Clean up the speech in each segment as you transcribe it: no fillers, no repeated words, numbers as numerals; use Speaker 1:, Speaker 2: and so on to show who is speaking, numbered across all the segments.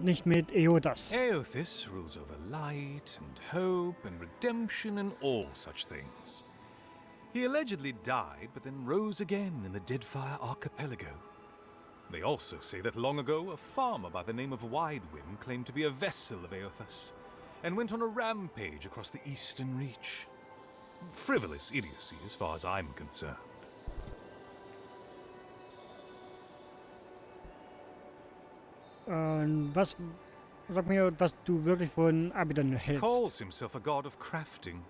Speaker 1: Nicht mit Eodas.
Speaker 2: Eothis rules over light and hope and redemption and all such things. He allegedly died, but then rose again in the Deadfire Archipelago. They also say that long ago, a farmer by the name of Widewind claimed to be a vessel of Eothas, and went on a rampage across the Eastern Reach. Frivolous idiocy as far as I'm concerned.
Speaker 1: Sag mir, was du wirklich von Abidan hältst.
Speaker 2: Calls himself a god of crafting.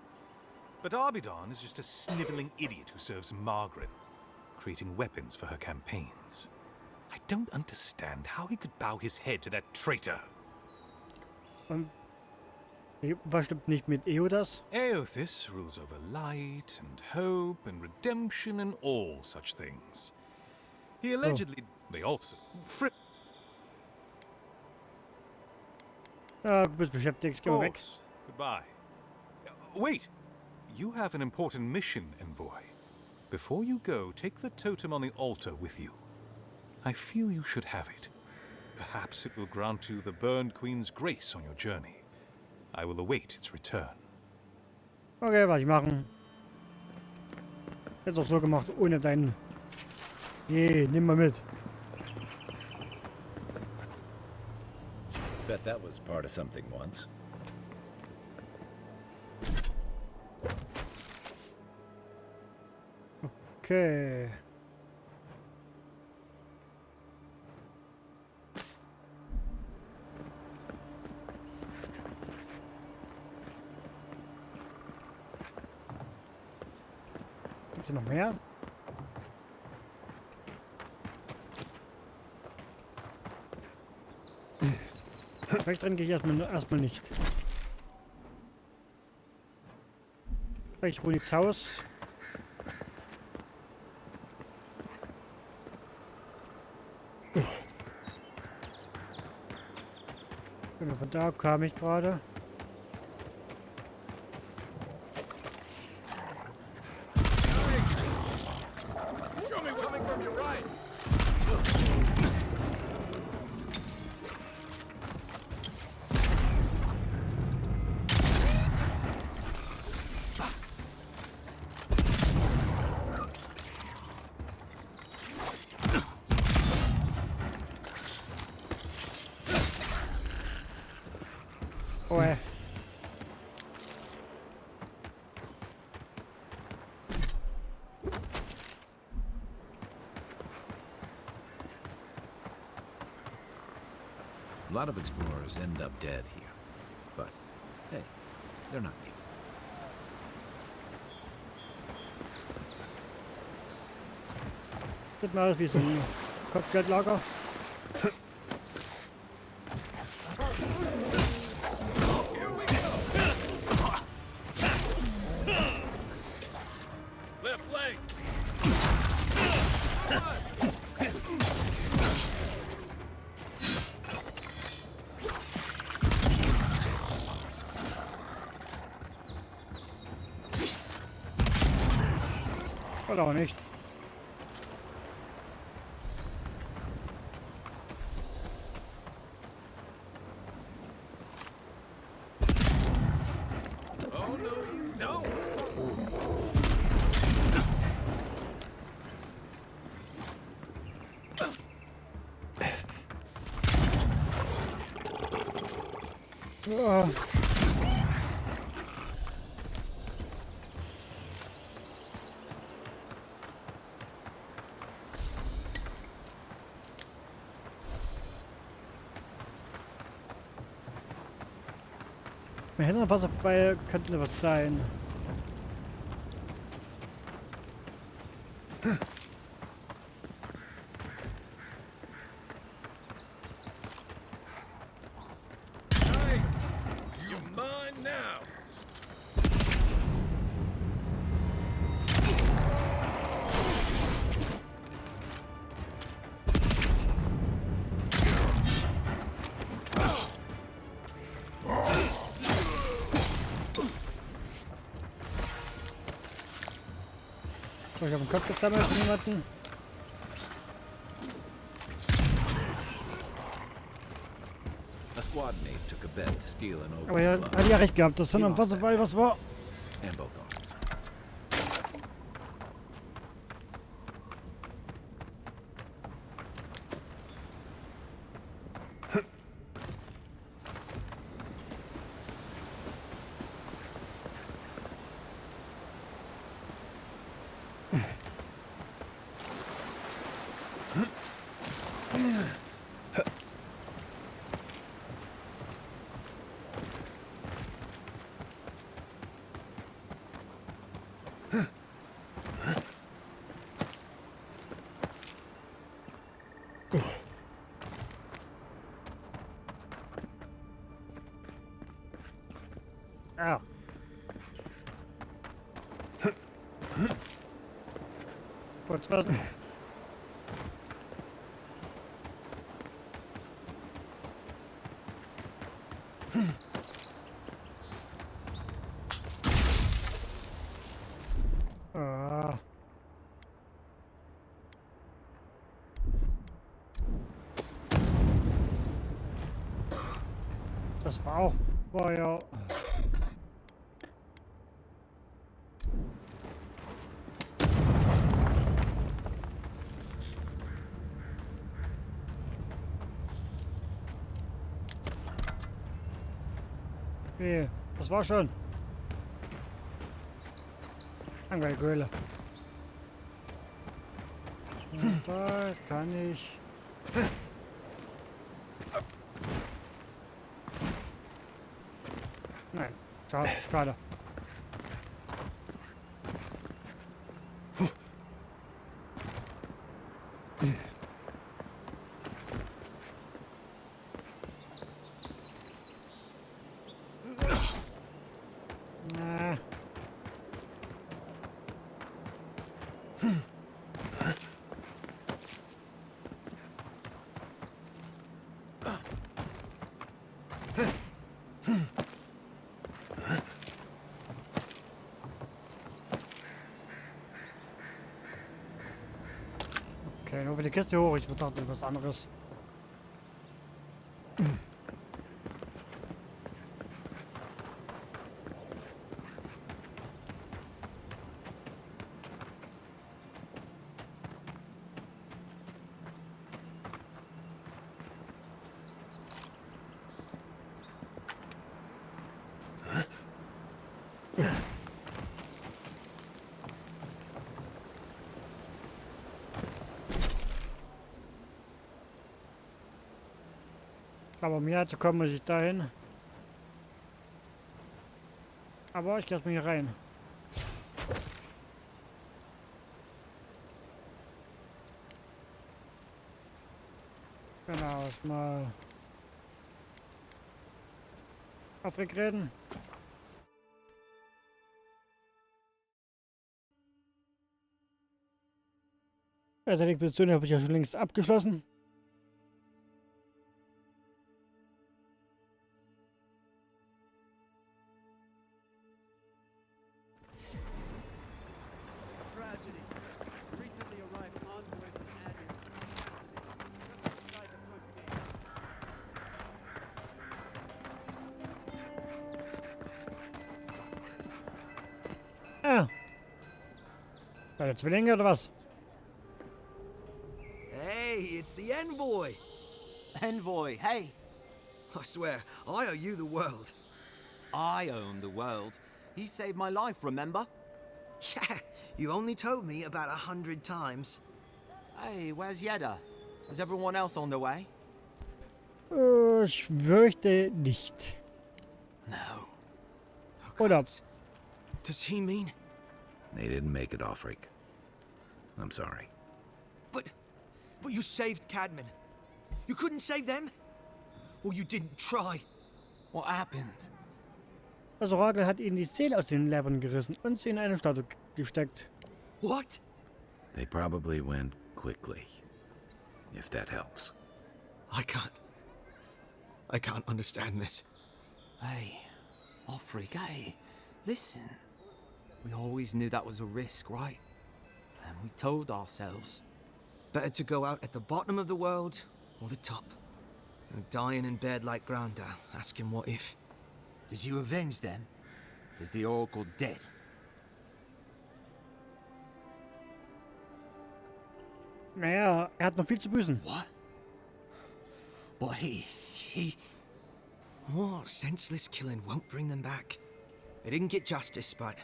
Speaker 2: But Abidan is just a sniveling idiot who serves Margaret, creating weapons for her campaigns. I don't understand how he could bow his head to that traitor.
Speaker 1: Was stimmt nicht mit Eodas?
Speaker 2: Eothis rules over light and hope and redemption and all such things. He allegedly... They also...
Speaker 1: Du bist beschäftigt, geh mal weg.
Speaker 2: Goodbye. Wait! You have an important mission, envoy. Before you go, take the totem on the altar with you. I feel you should have it. Perhaps it will grant you the burned queen's grace on your journey. I will await its return.
Speaker 1: Okay, was ich machen. Jetzt auch so gemacht, ohne deinen... Nee, nimm mal mit.
Speaker 3: Bet that was part of something once.
Speaker 1: Okay. Gibt es noch mehr? Rechts drin gehe ich erstmal nicht. Ich ruhe ins Haus. Von da kam ich gerade. Oh,
Speaker 3: A lot of explorers end up dead here. But, hey, they're not me.
Speaker 1: Sieht mal aus wie so ein Kopfgeldlager. Oder auch nicht.
Speaker 2: Oh, no, you don't.
Speaker 1: Oh. Mir hätte noch was dabei, könnte noch was sein. So, ich habe einen Kopf gesammelt von jemanden.
Speaker 3: squad mate took a bet to steal an
Speaker 1: Aber er
Speaker 3: ogre's
Speaker 1: hat
Speaker 3: club.
Speaker 1: ja recht gehabt, das sind was dabei, was war.
Speaker 3: And both arms.
Speaker 1: Ah. Kurz was. Ah. Das war ja. Okay, das war schon. Angelhöhle. Und da kann ich. Nein, schade. Na. Okay, nur für die Kiste hoch. Ich dachte, was anderes. Aber um hierher zu kommen, muss ich dahin. Aber ich gehe erstmal hier rein. Genau, erstmal aufreden. Also die Expedition habe ich ja schon längst abgeschlossen.
Speaker 4: Tragedy. Recently arrived envoy from ANDERE. Just beside the front gate.
Speaker 1: Ah. Deine Zwillinge oder was?
Speaker 5: Hey, it's the envoy.
Speaker 6: Envoy, hey,
Speaker 5: I swear, I owe you the world.
Speaker 6: I own the world. He saved my life, remember?
Speaker 5: Yeah, you only told me about 100 times.
Speaker 6: Hey, where's Yeda? Is everyone else on their way?
Speaker 1: Ich fürchte nicht.
Speaker 6: No.
Speaker 1: Oder?
Speaker 5: Does he mean?
Speaker 3: They didn't make it off, Rick. I'm sorry.
Speaker 5: But you saved Cadman. You couldn't save them? Or you didn't try?
Speaker 6: What happened?
Speaker 1: Das Orakel hat ihnen die Seele aus den Leibern gerissen und sie in eine Statue gesteckt.
Speaker 5: What?
Speaker 3: They probably went quickly, if that helps.
Speaker 5: I can't understand this.
Speaker 6: Hey, Offric, hey, listen. We always knew that was a risk, right? And we told ourselves.
Speaker 5: Better to go out at the bottom of the world or the top. And dying in bed like Granda, asking what if.
Speaker 6: Did you avenge them? Is the Oracle dead?
Speaker 1: Naja, er hat noch viel zu büßen.
Speaker 6: What? But he...
Speaker 5: What? Senseless killing won't bring them back. They didn't get justice, but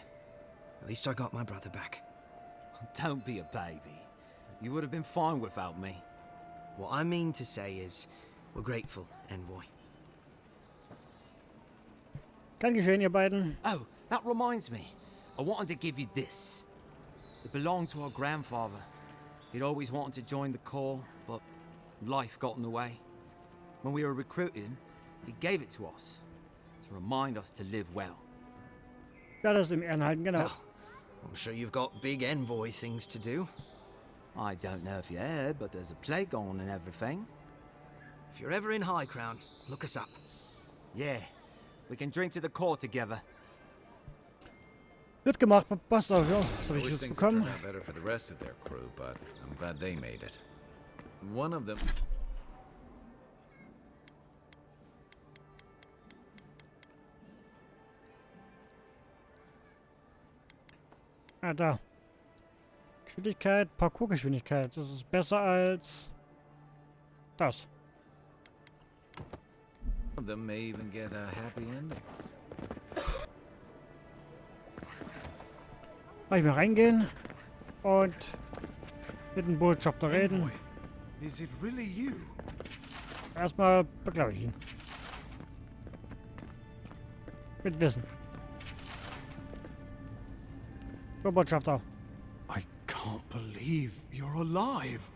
Speaker 5: at least I got my brother back.
Speaker 6: Don't be a baby. You would have been fine without me.
Speaker 5: What I mean to say is, we're grateful, Envoy.
Speaker 1: Kann geschehen, ihr beiden.
Speaker 6: Oh, that reminds me. I wanted to give you this. It belonged to our grandfather. He'd always wanted to join the Corps, but life got in the way. When we were recruiting, he gave it to us to remind us to live well.
Speaker 1: Ja, das im Ehren halten, genau.
Speaker 5: Well, I'm sure you've got big Envoy things to do.
Speaker 6: I don't know if you heard, but there's a plague on and everything.
Speaker 5: If you're ever in High Crown, look us up.
Speaker 6: Yeah, we can drink to the Corps together.
Speaker 1: Wird gemacht, passt auf, ja. Was
Speaker 3: I
Speaker 1: habe ich
Speaker 3: wish
Speaker 1: jetzt
Speaker 3: things had
Speaker 1: bekommen?
Speaker 3: turned out better for the rest of their crew, but I'm glad they made it. One of them...
Speaker 1: Ah, da. Geschwindigkeit, Parkourgeschwindigkeit. Das ist besser als das.
Speaker 3: One of them may even get a happy ending.
Speaker 1: Mal hier reingehen und mit dem Botschafter reden.
Speaker 2: Envoy, is it really you?
Speaker 1: Erstmal begleite ich ihn. Mit Wissen. So, Botschafter.
Speaker 2: I can't believe you're alive.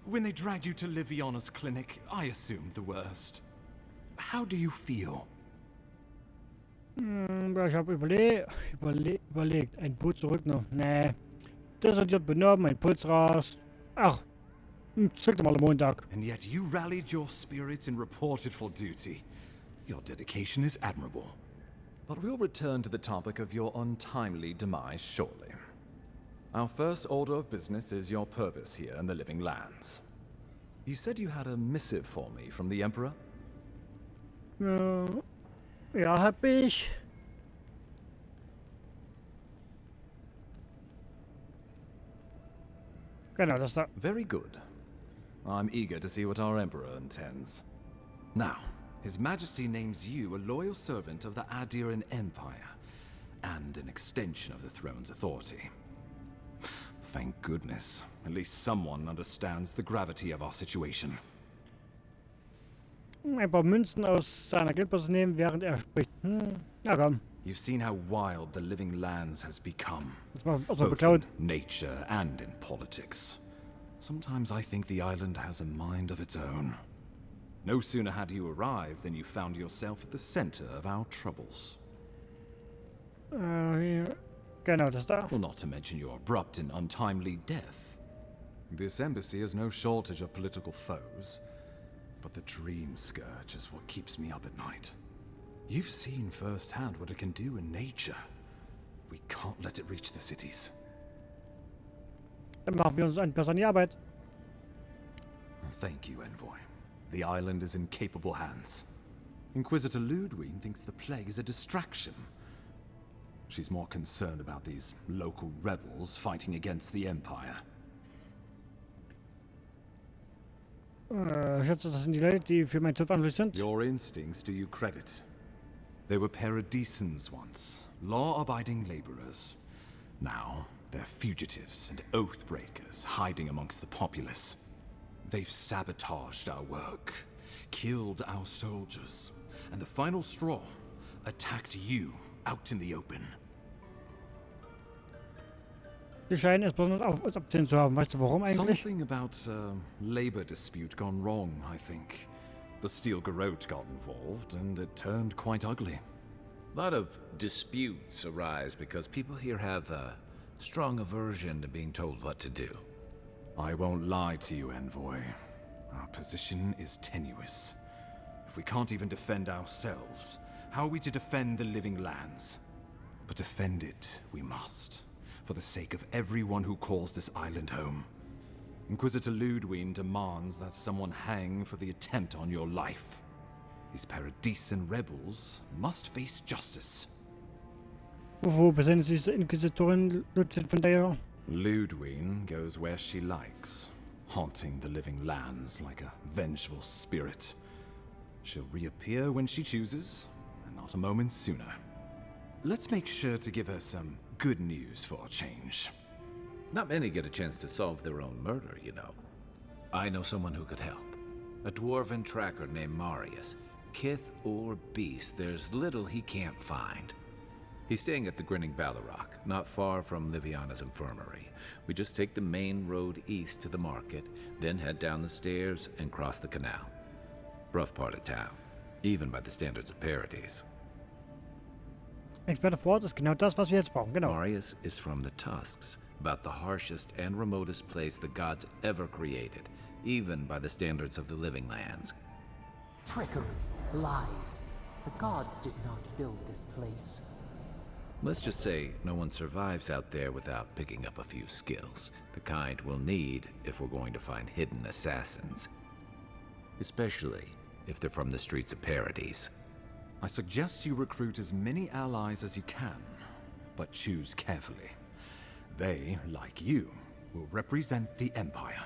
Speaker 2: When they dragged you to Liviana's clinic, I assumed the worst. How do you feel?
Speaker 1: Ja, ich habe überlegt, ein Boot zurücknehmen. Nee. Desorientiert benommen, ein Puls raus. Ach, zurück mal am Montag.
Speaker 2: And yet you rallied your spirits and reported for duty. Your dedication is admirable. But we'll return to the topic of your untimely demise shortly. Our first order of business is your purpose here in the Living Lands. You said you had a missive for me from the Emperor?
Speaker 1: Ja, hab ich. Genau, das da.
Speaker 2: Very good. I'm eager to see what our Emperor intends. Now, His Majesty names you a loyal servant of the Adderan Empire, and an extension of the throne's authority. Thank goodness. At least someone understands the gravity of our situation.
Speaker 1: Ein paar Münzen aus seiner Geldbörse nehmen, während er spricht. Na komm.
Speaker 2: You've seen how wild the Living Lands has become,
Speaker 1: Das war also
Speaker 2: both
Speaker 1: beklaut.
Speaker 2: in nature and in politics. Sometimes I think the island has a mind of its own. No sooner had you arrived than you found yourself at the center of our troubles.
Speaker 1: Hier. Genau, das da.
Speaker 2: Well, not to mention your abrupt and untimely death. This embassy has no shortage of political foes, but the dream scourge is what keeps me up at night. You've seen firsthand what it can do in nature. We can't let it reach the cities.
Speaker 1: Dann machen wir uns besser an die Arbeit.
Speaker 2: Thank you, Envoy. The island is in capable hands. Inquisitor Ludwig thinks the plague is a distraction. She's more concerned about these local rebels fighting against the Empire.
Speaker 1: Ich schätze, das sind die Leute, die für meinen Tod verantwortlich sind.
Speaker 2: Your instincts do you credit. They were paradisans once, law-abiding laborers. Now, they're fugitives and oath-breakers hiding amongst the populace. They've sabotaged our work, killed our soldiers, and the final straw, attacked you out in the open.
Speaker 1: Die scheinen es besonders auf uns abzählen zu haben. Weißt du warum eigentlich?
Speaker 2: Something about a labor dispute gone wrong, I think. The Steel Garrote got involved, and it turned quite ugly.
Speaker 3: A lot of disputes arise because people here have a strong aversion to being told what to do.
Speaker 2: I won't lie to you, Envoy. Our position is tenuous. If we can't even defend ourselves, how are we to defend the Living Lands? But defend it we must, for the sake of everyone who calls this island home. Inquisitor Ludwig demands that someone hang for the attempt on your life. These Paradisen rebels must face justice.
Speaker 1: Wo befindet sich die Inquisitorin Ludwig von der?
Speaker 2: Ludwig goes where she likes, haunting the living lands like a vengeful spirit. She'll reappear when she chooses, and not a moment sooner. Let's make sure to give her some good news for a change.
Speaker 3: Not many get a chance to solve their own murder, you know. I know someone who could help. A dwarven tracker named Marius. Kith or beast, there's little he can't find. He's staying at the Grinning Ballarok, not far from Liviana's infirmary. We just take the main road east to the market, then head down the stairs and cross the canal. Rough part of town, even by the standards of Paradise.
Speaker 1: Experte vor Ort ist genau das, was wir jetzt brauchen, genau.
Speaker 3: Marius is from the Tusks, about the harshest and remotest place the gods ever created, even by the standards of the living lands.
Speaker 7: Trickery, lies. The gods did not build this place.
Speaker 3: Let's just say no one survives out there without picking up a few skills, the kind we'll need if we're going to find hidden assassins. Especially if they're from the streets of Paradise.
Speaker 2: I suggest you recruit as many allies as you can, but choose carefully. They, like you, will represent the Empire.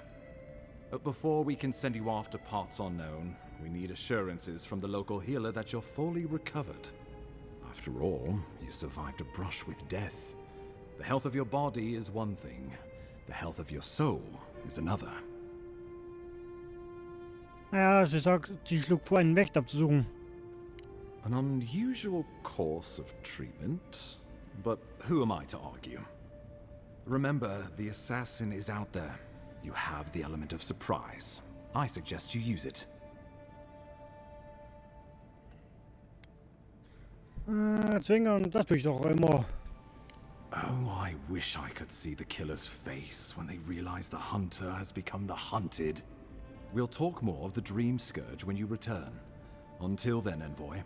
Speaker 2: But before we can send you off to parts unknown, we need assurances from the local healer that you're fully recovered. After all, you survived a brush with death. The health of your body is one thing. The health of your soul is another.
Speaker 1: Ja, sie sagt, sie schlug vor, einen Wächter zu suchen.
Speaker 2: An unusual course of treatment, but who am I to argue? Remember, the assassin is out there. You have the element of surprise. I suggest you use it.
Speaker 1: Zwingern, das tue ich doch immer.
Speaker 2: Oh, I wish I could see the killer's face when they realize the hunter has become the hunted. We'll talk more of the Dream Scourge when you return. Until then, Envoy.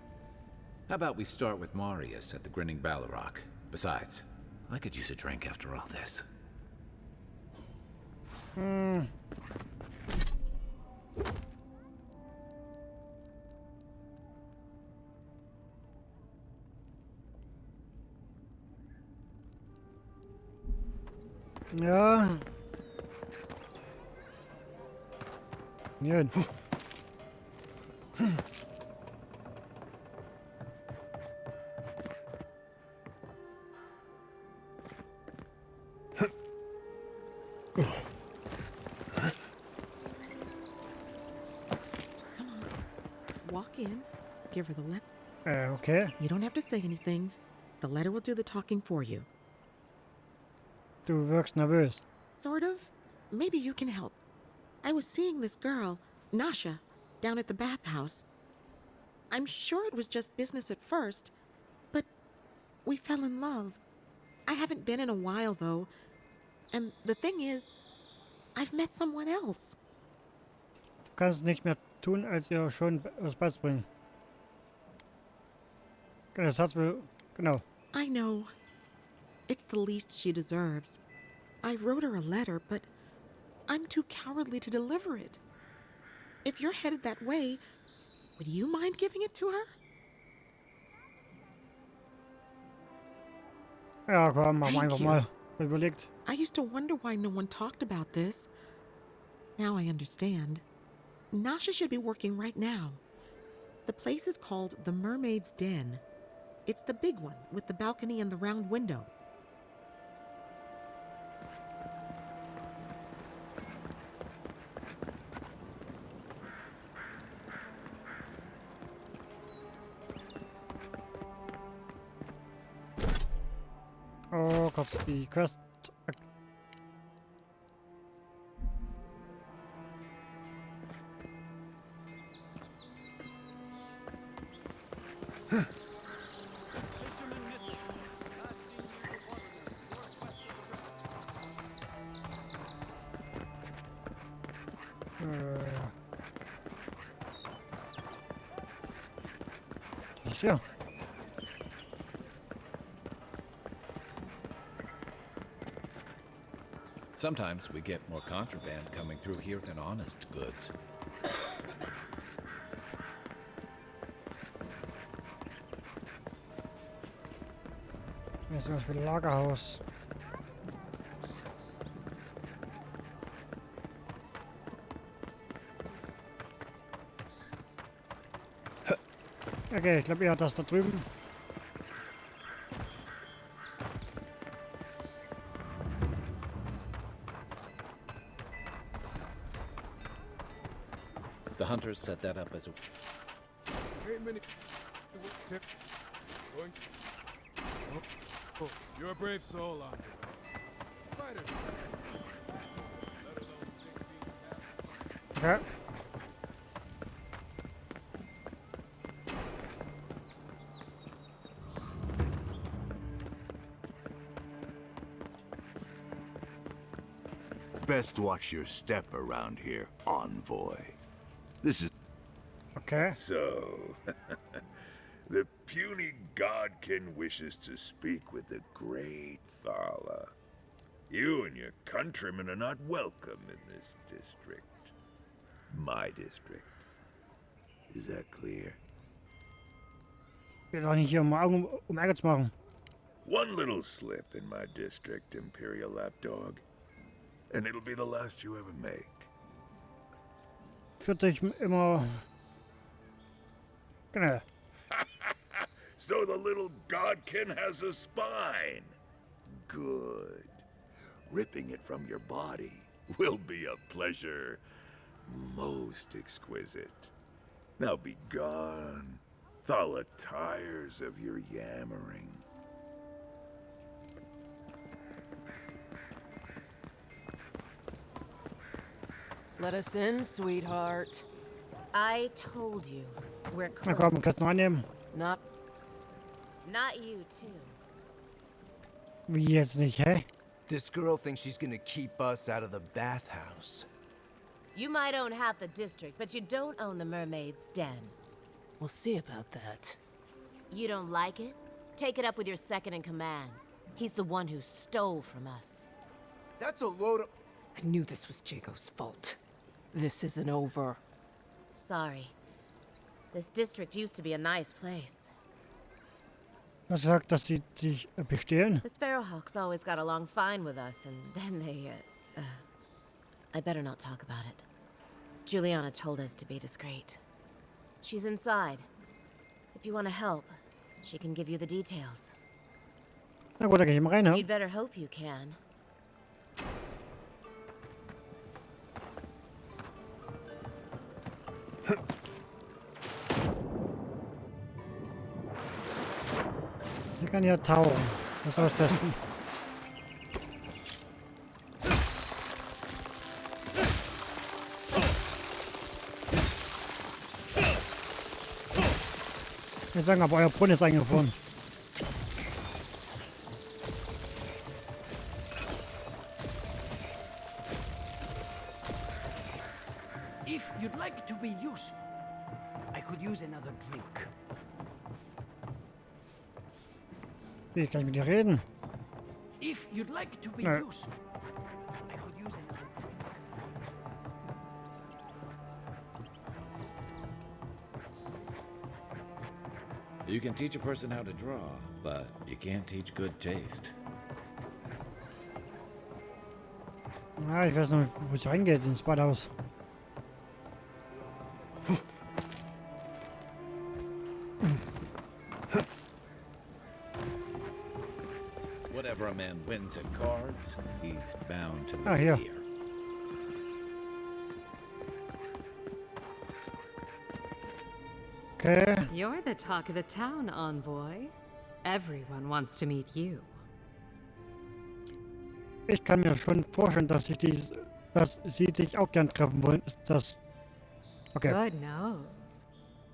Speaker 3: How about we start with Marius at the Grinning Ballarok? Besides, I could use a drink after all this.
Speaker 1: Ja. Ja.
Speaker 8: Walk in, give her the letter.
Speaker 1: Okay.
Speaker 8: You don't have to say anything. The letter will do the talking for you.
Speaker 1: Du wirkst nervös.
Speaker 8: Sort of. Maybe you can help. I was seeing this girl, Nasha, down at the bathhouse. I'm sure it was just business at first, but we fell in love. I haven't been in a while, though. And the thing is, I've met someone else.
Speaker 1: Du kannst nicht mehr tun, als ihr schon was beizubringen. Genau, das hat's wohl. Genau.
Speaker 8: I know. It's the least she deserves. I wrote her a letter, but I'm too cowardly to deliver it. If you're headed that way, would you mind giving it to her?
Speaker 1: Ja, komm, mach
Speaker 8: Thank
Speaker 1: einfach
Speaker 8: you.
Speaker 1: mal. Überlegt.
Speaker 8: I used to wonder why no one talked about this. Now I understand. Nasha should be working right now. The place is called the Mermaid's Den. It's the big one with the balcony and the round window.
Speaker 1: Oh Gott, die Quest.
Speaker 4: Fisherman missing. Last seen near the watermill. Northwest of the river.
Speaker 1: Tja.
Speaker 3: Sometimes we get more contraband coming through here than honest goods.
Speaker 1: Hier ist was für ein Lagerhaus. Okay, ich glaube, ihr hat das da drüben.
Speaker 3: The hunters set that up as a...
Speaker 9: Hey, Minnie. Oh, you're a brave soul, Andre. Spiders.
Speaker 1: Okay.
Speaker 10: Best watch your step around here, envoy. This is...
Speaker 1: Okay.
Speaker 10: So, the puny godkin wishes to speak with the great Thala. You and your countrymen are not welcome in this district. My district. Is that clear?
Speaker 1: Ich will doch nicht hier um Ärger zu machen.
Speaker 10: One little slip in my district, Imperial Lapdog, and it'll be the last you ever make.
Speaker 1: Führt sich immer... Genau.
Speaker 10: So the little godkin has a spine. Good. Ripping it from your body will be a pleasure most exquisite. Now be gone. Thala tires of your yammering.
Speaker 11: Let us in, sweetheart.
Speaker 12: I told you, we're
Speaker 1: Na
Speaker 12: close.
Speaker 1: komm, kannst du noch annehmen.
Speaker 11: Not
Speaker 12: Not you, too.
Speaker 1: Wie jetzt nicht, hä?
Speaker 5: This girl thinks she's gonna keep us out of the bathhouse.
Speaker 12: You might own half the district, but you don't own the mermaid's den.
Speaker 11: We'll see about that.
Speaker 12: You don't like it? Take it up with your second in command. He's the one who stole from us.
Speaker 5: That's a load of...
Speaker 11: I knew this was Jago's fault. This isn't over.
Speaker 12: Sorry. This district used to be a nice place.
Speaker 1: Was sagt, dass sie sich bestehlen?
Speaker 12: The Sparrowhawks always got along fine with us, and then they, I better not talk about it. Juliana told us to be discreet. She's inside. If you want to help, she can give you the details.
Speaker 1: Na gut, dann geh ich mal rein,
Speaker 12: You'd better hope you can.
Speaker 1: Ich kann ja tauchen. Was soll ich testen? Wir sagen aber, euer Brunnen ist eingefroren.
Speaker 13: If you'd like to be useful, I could use another drink.
Speaker 1: Wie kann ich mit dir reden?
Speaker 13: If you'd like to be
Speaker 1: Nö.
Speaker 13: useful, I could use another drink.
Speaker 3: You can teach a person how to draw, but you can't teach good taste.
Speaker 1: Ja, ich weiß noch, wo es reingeht, ins Badhaus.
Speaker 3: Whatever a man wins at cards, he's bound to
Speaker 1: Ah,
Speaker 3: lose
Speaker 1: hier.
Speaker 3: it here.
Speaker 1: Okay.
Speaker 11: You're the talk of the town, envoy. Everyone wants to meet you.
Speaker 1: Ich kann mir schon vorstellen, dass sie sich auch gern treffen wollen. Ist das... Okay.
Speaker 14: God knows.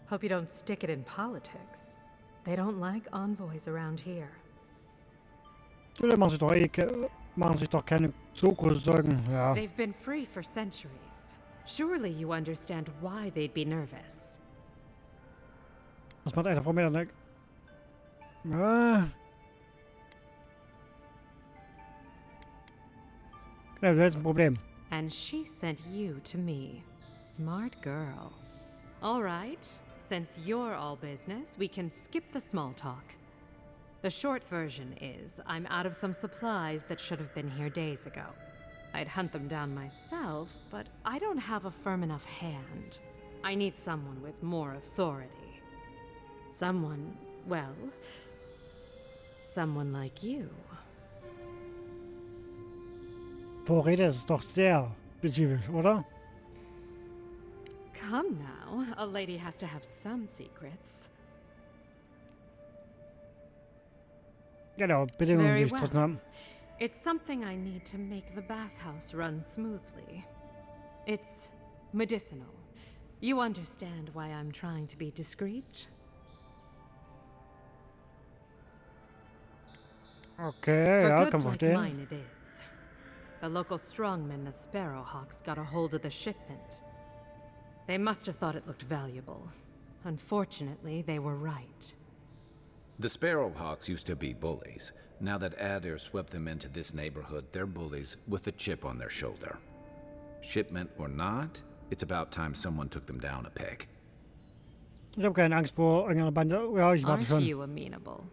Speaker 14: Hope you don't stick it in politics. They don't like envoys around here.
Speaker 1: Oder machen sich doch keine so große Sorgen. Ja.
Speaker 14: They've been free for centuries. Surely you understand why they'd be nervous.
Speaker 1: Was macht einer von mir dann? Ja. Ja, das ist ein Problem.
Speaker 11: And she sent you to me. Smart girl. All right. Since you're all business, we can skip the small talk. The short version is, I'm out of some supplies that should have been here days ago. I'd hunt them down myself, but I don't have a firm enough hand. I need someone with more authority. Someone, well, someone like you.
Speaker 1: Vorräte ist doch sehr spezifisch, oder?
Speaker 11: Come now, a lady has to have some secrets.
Speaker 1: Genau, Bedingungen, die
Speaker 11: Very
Speaker 1: ich
Speaker 11: well.
Speaker 1: trotzdem habe.
Speaker 11: It's something I need to make the bathhouse run smoothly. It's medicinal. You understand why I'm trying to be discreet?
Speaker 1: Okay,
Speaker 11: For
Speaker 1: ja,
Speaker 11: goods
Speaker 1: kann
Speaker 11: like
Speaker 1: verstehen.
Speaker 11: mine it is. The local strongmen, the Sparrowhawks, got a hold of the shipment. They must have thought it looked valuable. Unfortunately, they were right.
Speaker 3: The Sparrowhawks used to be bullies. Now that Adair swept them into this neighborhood, they're bullies with a chip on their shoulder. Shipment or not, it's about time someone took them down a peg.
Speaker 1: Ich habe keine Angst vor irgendeiner Bande. Ja, ich warte
Speaker 11: Aren't
Speaker 1: schon.
Speaker 11: you amenable?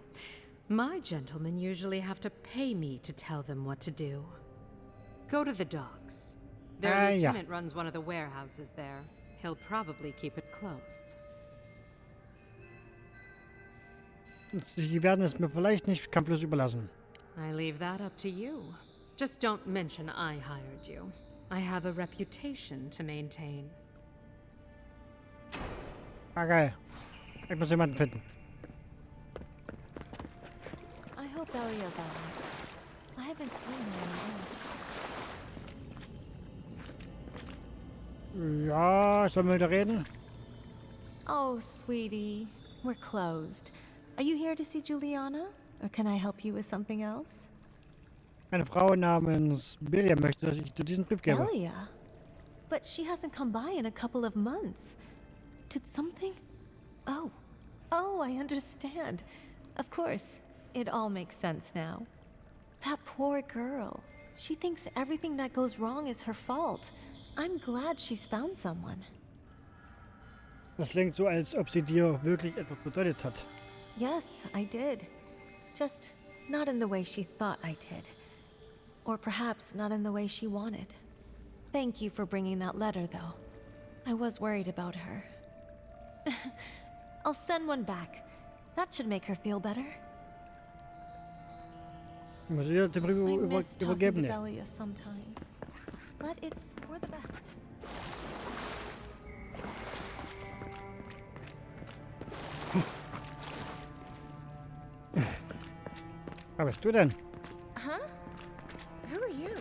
Speaker 11: My gentlemen usually have to pay me to tell them what to do. Go to the docks. Their
Speaker 1: Ja.
Speaker 11: lieutenant runs one of the warehouses there. He'll probably keep it close.
Speaker 1: Sie werden es mir vielleicht nicht kampflos überlassen.
Speaker 11: I leave that up to you. Just don't mention I hired you. I have a reputation to maintain.
Speaker 1: Ah, geil. Ich muss jemanden finden.
Speaker 15: I hope Elio's alright. I haven't seen him in a
Speaker 1: Ja, sollen wir wieder reden?
Speaker 15: Oh, sweetie. We're closed. Are you here to see Juliana? Or can I help you with something else?
Speaker 1: Eine Frau namens Billy möchte, dass ich dir diesen Brief gebe.
Speaker 15: Elia? But she hasn't come by in a couple of months. Did something? Oh. Oh, I understand. Of course. It all makes sense now. That poor girl. She thinks everything that goes wrong is her fault. I'm glad she's found someone.
Speaker 1: Das klingt so, als ob sie dir wirklich etwas bedeutet hat.
Speaker 15: Yes, I did. Just not in the way she thought I did. Or perhaps not in the way she wanted. Thank you for bringing that letter, though. I was worried about her. I'll send one back. That should make her feel better.
Speaker 1: Ich muss ihr den Brief
Speaker 15: I miss talking
Speaker 1: übergeben.
Speaker 15: to
Speaker 1: Ne?
Speaker 15: Belia sometimes. But it's for the best.
Speaker 1: Wer bist du denn?
Speaker 8: Huh? Who are you?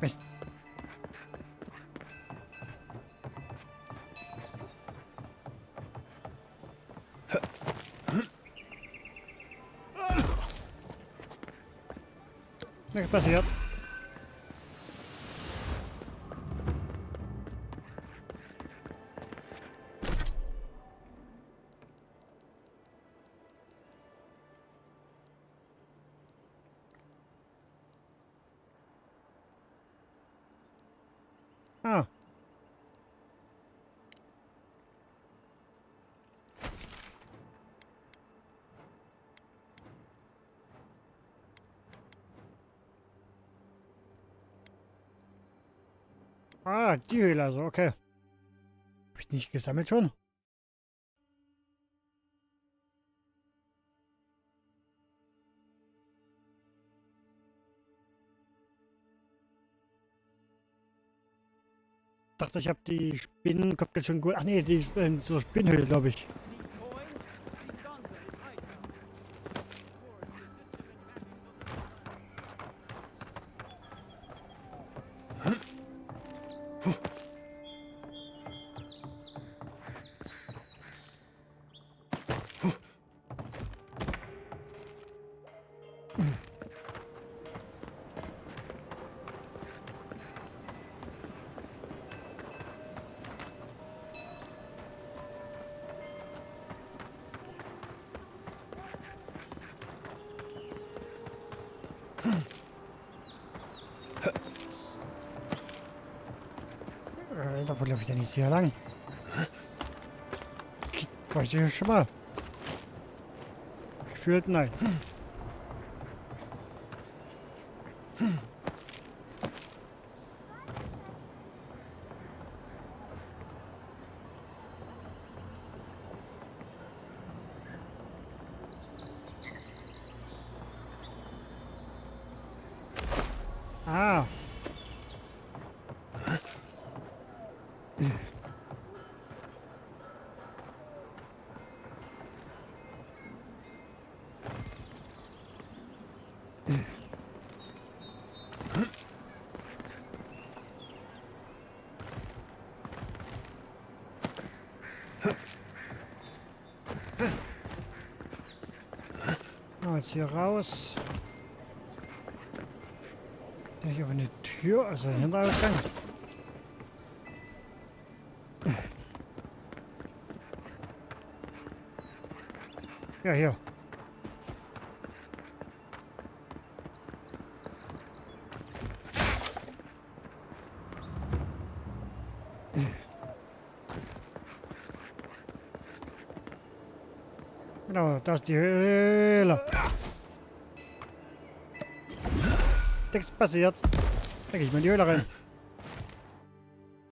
Speaker 1: Mist. Nichts passiert. Ah. Ah, die Höhle also, okay. Hab ich nicht gesammelt schon? Ich dachte, ich habe die Spinnenkopfgeld schon gut. Ach nee, die so Spinnenhöhle, glaube ich. Davon laufe ich ja nicht sehr lang. War ich hier schon mal? Gefühlt nein. Ah. Jetzt hier raus. Nicht auf eine Tür, also ein Hinterausgang. Ja, hier. Genau, das ist die Höhle. Nichts passiert. Da gehe ich mal in die Höhle rein.